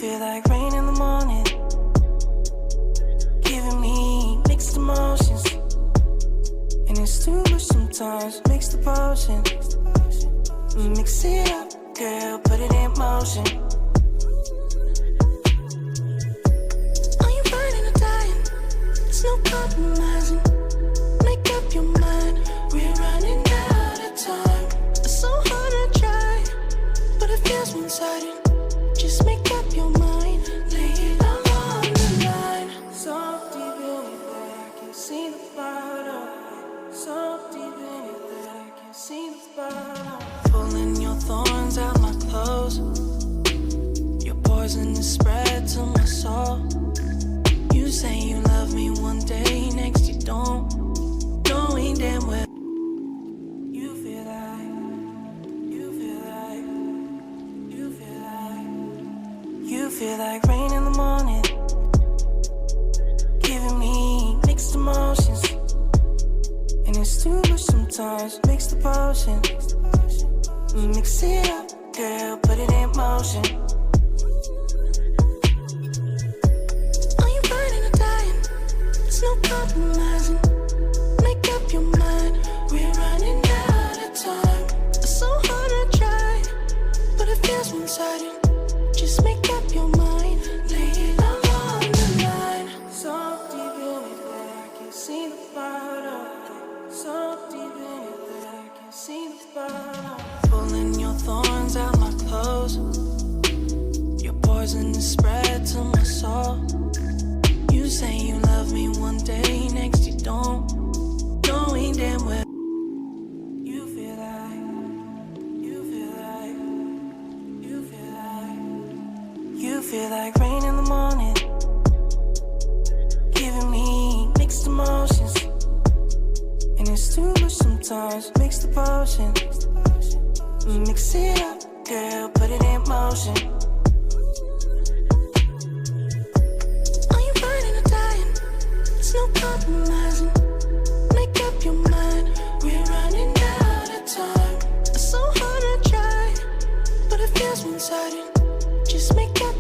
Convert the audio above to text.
feel like rain in the morning, giving me mixed emotions. And it's too much sometimes, mix the potion. Mix it up, girl, put it in motion. Are you burning or dying? There's no compromising. Make up your mind, we're running out of time. It's so hard to try, but it feels one-sided. Just make up your mind, lay it all on the line. So deep in it that I can see the bottom. So deep in it that I can see the bottom. Pulling your thorns out my clothes. Your poison is spread to my soul. You say you love me one day, next you don't. Knowing damn well you feel like, you feel like, you feel like, you feel like rain in the morning, giving me mixed emotions. And it's too much sometimes, mix the potion. Mix it up, girl, put it in motion. Are you burning or dying? There's no compromising. Make up your mind, we're running out of time. It's so hard to try, but it feels one-sided. Just make up your mind, lay it all on the line. So deep in it that I can see the bottom. So deep in it that I can see the bottom. Pulling your thorns out my clothes. Your poison is spread to my soul. You say you love me one day, next you don't. Knowing damn well you feel like, you feel like, you feel like, you feel like rain in the morning, giving me mixed emotions. And it's too much sometimes, mix the potion. Mix it up, girl, put it in motion. Are you burning or dying? There's no compromising. Make up your mind, we're running out of time. It's so hard to try, but it feels one-sided. Just make up